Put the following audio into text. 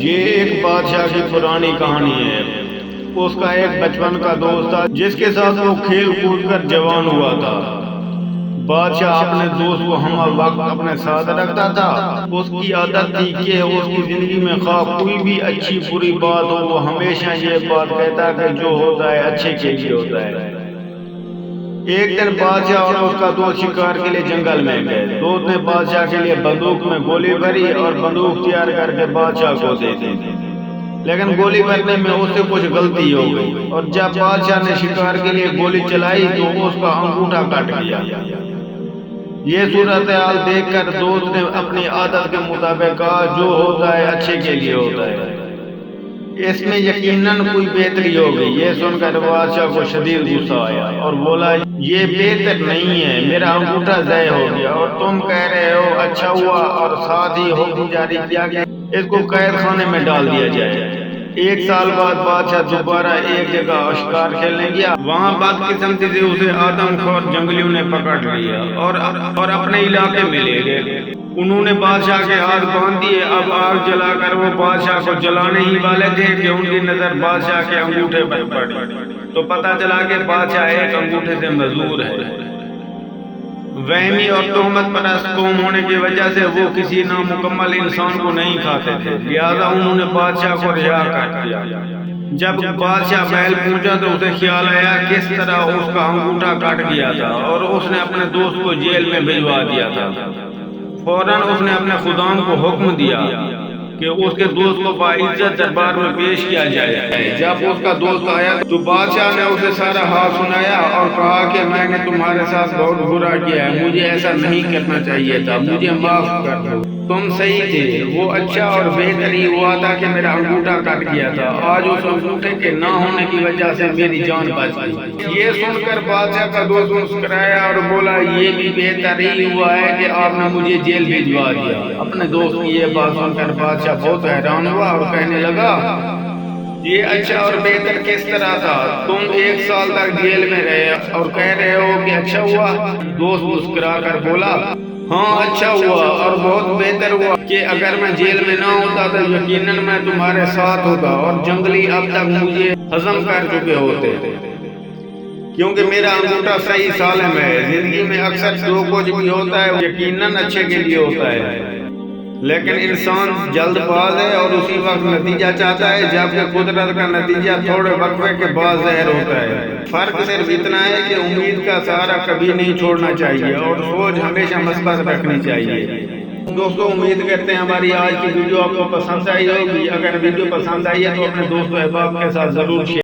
یہ ایک بادشاہ کی پرانی کہانی ہے۔ اس کا ایک بچپن کا دوست تھا جس کے ساتھ وہ کھیل کود کر جوان ہوا تھا۔ بادشاہ اپنے دوست کو ہم وقت اپنے ساتھ رکھتا تھا۔ اس کی عادت تھی کہ اس کی زندگی میں خواہ کوئی بھی اچھی بری بات ہو، وہ ہمیشہ یہ بات کہتا کہ جو ہوتا ہے اچھے کے لیے ہوتا ہے۔ ایک دن بادشاہ اور اس کا دوست شکار کے لیے جنگل میں گئے۔ دوست نے بادشاہ کے لیے بندوق میں گولی بھری اور بندوق تیار کر کے بادشاہ کو دے دی، لیکن گولی بھرنے میں اس سے کچھ غلطی ہو گئی، اور جب بادشاہ نے شکار کے لیے گولی چلائی تو اس کا انگوٹھا کٹ گیا۔ یہ صورتحال دیکھ کر دوست نے اپنی عادت کے مطابق کہا جو ہوتا ہے اچھے کے لیے ہوتا ہے، اس میں یقیناً کوئی بہتری ہوگی۔ یہ سن کر بادشاہ کو شدید غصہ آیا اور بولا یہ بہتر نہیں ہے، میرا انگوٹھا ضائع ہو گیا اور تم کہہ رہے ہو اچھا ہوا، اور ساتھ ہی حکم جاری کیا کہ اس کو قید خانے میں ڈال دیا جائے۔ ایک سال بعد بادشاہ دوبارہ ایک جگہ شکار کھیلنے گیا۔ وہاں بدقسمتی سے اسے آدم خور جنگلیوں نے پکڑ لیا اور اپنے علاقے میں لے گئے۔ انہوں نے بادشاہ کے ہاتھ باندھ دیے۔ اب آگ جلا کر وہ بادشاہ کو جلانے ہی والے تھے کہ ان کی نظر بادشاہ کے انگوٹھے پر پڑی، تو پتہ چلا کہ بادشاہ ایک انگوٹھے سے معذور ہے۔ وہمی اور تہمت پرست قوم ہونے کی وجہ سے وہ کسی نامکمل انسان کو نہیں کھاتے تھے، لہذا انہوں نے بادشاہ کو رہا کر دیا۔ جب بادشاہ محل پہنچا تو اسے خیال آیا کس طرح اس کا انگوٹھا کٹ گیا تھا، اور اس نے اپنے دوست کو جیل میں بھجوا دیا تھا۔ فوراً اس نے اپنے خدام کو حکم دیا کہ اس کے دوست کو باعزت دربار میں پیش کیا جائے۔ جب اس کا دوست آیا تو بادشاہ نے اسے سارا حال سنایا اور کہا کہ میں نے تمہارے ساتھ بہت برا کیا ہے، مجھے ایسا نہیں کرنا چاہیے تھا، مجھے معاف کر دو، تم صحیح تھے، وہ اچھا اور بہتر ہی ہوا تھا کہ میرا انگوٹھا کٹ گیا تھا، آج اس انگوٹھے کے نہ ہونے کی وجہ سے میری جان بچ گئی۔ یہ سن کر بادشاہ کا دوست مسکرایا اور بولا یہ بھی بہتر ہی ہوا ہے کہ آپ نے مجھے جیل بھجوا دیا۔ اپنے دوست کی یہ بات سن کر بادشاہ بہت حیران ہوا اور کہنے لگا یہ اچھا اور بہتر کس طرح تھا؟ تم 1 سال تک جیل میں رہے اور کہہ رہے ہو کہ اچھا ہوا۔ دوست مسکرا کر بولا ہاں اچھا ہوا اور بہت بہتر ہوا کہ اگر میں جیل میں نہ ہوتا تو یقیناً میں تمہارے ساتھ ہوتا اور جنگلی اب تک مجھے ہضم کر چکے ہوتے، کیونکہ میرا انگوٹھا صحیح سالم ہے۔ زندگی میں اکثر جو کچھ بھی ہوتا ہے یقیناً اچھے کے لیے ہوتا ہے، لیکن انسان جلد باز ہے اور اسی وقت نتیجہ چاہتا ہے، جبکہ قدرت کا نتیجہ تھوڑے وقفے کے بعد ظاہر ہوتا ہے۔ فرق صرف اتنا ہے کہ امید کا سہارا کبھی نہیں چھوڑنا چاہیے اور سوچ ہمیشہ مثبت رکھنی چاہیے۔ دوستو امید کرتے ہیں ہماری آج کی ویڈیو آپ کو پسند آئی ہوگی۔ اگر ویڈیو پسند آئی ہے تو اپنے دوستوں احباب کے ساتھ ضرور شیئر